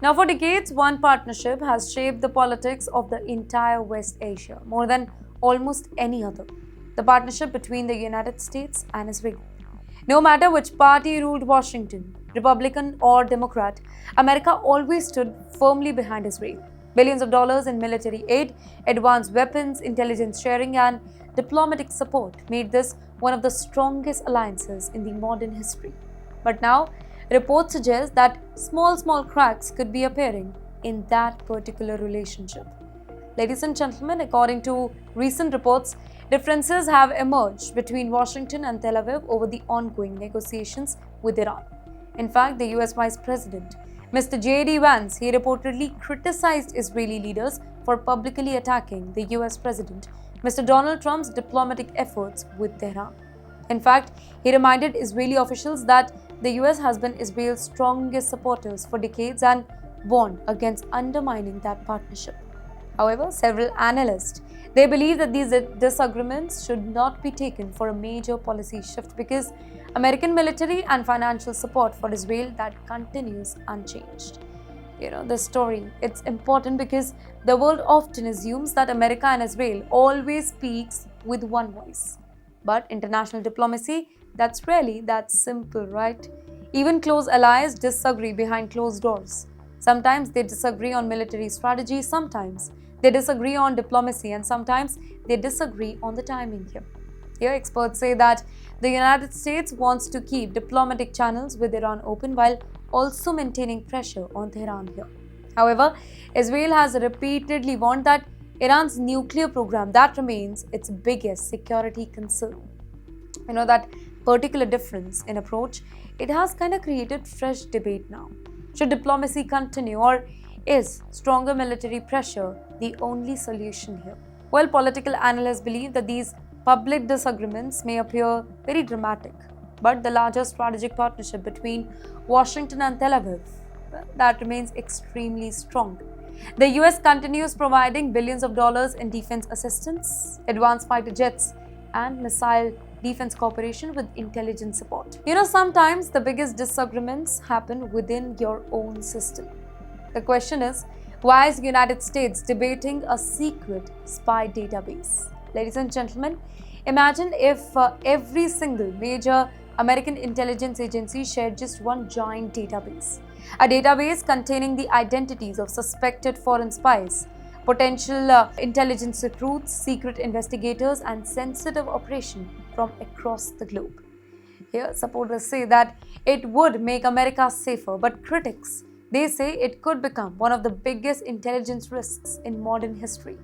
Now, for decades, one partnership has shaped the politics of the entire West Asia more than almost any other: the partnership between the United States and Israel. No matter which party ruled Washington, Republican or Democrat, America always stood firmly behind Israel. Billions of dollars in military aid, advanced weapons, intelligence sharing, and diplomatic support made this one of the strongest alliances in the modern history. But now, reports suggest that small cracks could be appearing in that particular relationship. Ladies and gentlemen, according to recent reports, differences have emerged between Washington and Tel Aviv over the ongoing negotiations with Iran. In fact, the US Vice President, Mr. J.D. Vance, he reportedly criticized Israeli leaders for publicly attacking the US President, Mr. Donald Trump's diplomatic efforts with Tehran. In fact, he reminded Israeli officials that the US has been Israel's strongest supporters for decades and warned against undermining that partnership. However, several analysts, they believe that these disagreements should not be taken for a major policy shift because American military and financial support for Israel that continues unchanged. The story, it's important because the world often assumes that America and Israel always speaks with one voice. But international diplomacy, that's really that simple, right? Even close allies disagree behind closed doors. Sometimes they disagree on military strategy, sometimes they disagree on diplomacy, and sometimes they disagree on the timing here. Here, experts say that the United States wants to keep diplomatic channels with Iran open while also maintaining pressure on Tehran here. However, Israel has repeatedly warned that Iran's nuclear program that remains its biggest security concern. That particular difference in approach, it has kind of created fresh debate now. Should diplomacy continue, or is stronger military pressure the only solution here? Well, political analysts believe that these public disagreements may appear very dramatic, but the larger strategic partnership between Washington and Tel Aviv, that remains extremely strong. The US continues providing billions of dollars in defense assistance, advanced fighter jets, and missile defense cooperation with intelligence support. Sometimes the biggest disagreements happen within your own system. The question is, why is the United States debating a secret spy database? Ladies and gentlemen, imagine if every single major American intelligence agency shared just one giant database. A database containing the identities of suspected foreign spies, potential intelligence recruits, secret investigators, and sensitive operations from across the globe. Here, supporters say that it would make America safer, but critics, they say it could become one of the biggest intelligence risks in modern history.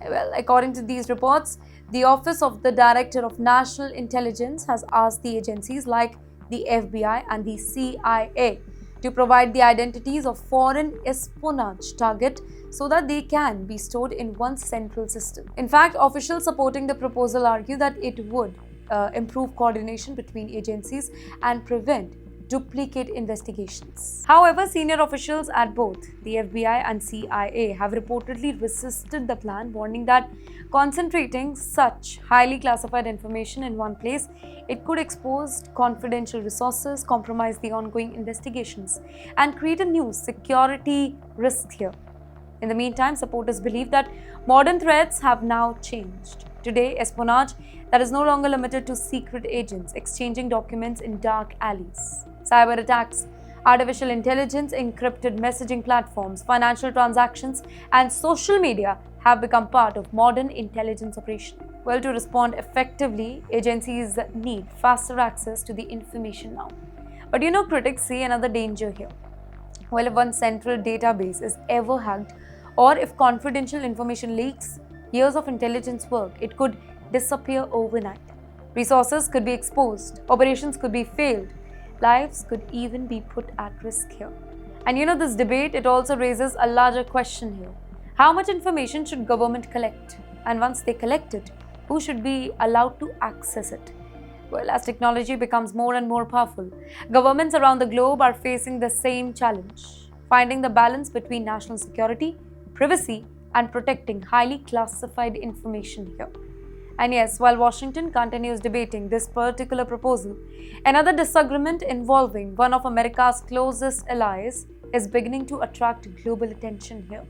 Well, according to these reports, the Office of the Director of National Intelligence has asked the agencies like the FBI and the CIA to provide the identities of foreign espionage targets so that they can be stored in one central system. In fact, officials supporting the proposal argue that it would improve coordination between agencies and prevent duplicate investigations. However, senior officials at both the FBI and CIA have reportedly resisted the plan, warning that concentrating such highly classified information in one place, it could expose confidential resources, compromise the ongoing investigations, and create a new security risk here. In the meantime, supporters believe that modern threats have now changed. Today, espionage that is no longer limited to secret agents exchanging documents in dark alleys. Cyber attacks, artificial intelligence, encrypted messaging platforms, financial transactions, and social media have become part of modern intelligence operations. Well, to respond effectively, agencies need faster access to the information now. But critics see another danger here. Well, if one central database is ever hacked, or if confidential information leaks, years of intelligence work, it could disappear overnight. Resources could be exposed, operations could be failed, lives could even be put at risk here. And this debate, it also raises a larger question here. How much information should government collect? And once they collect it, who should be allowed to access it? Well, as technology becomes more and more powerful, governments around the globe are facing the same challenge, finding the balance between national security, privacy, and protecting highly classified information here. And yes, while Washington continues debating this particular proposal, another disagreement involving one of America's closest allies is beginning to attract global attention here.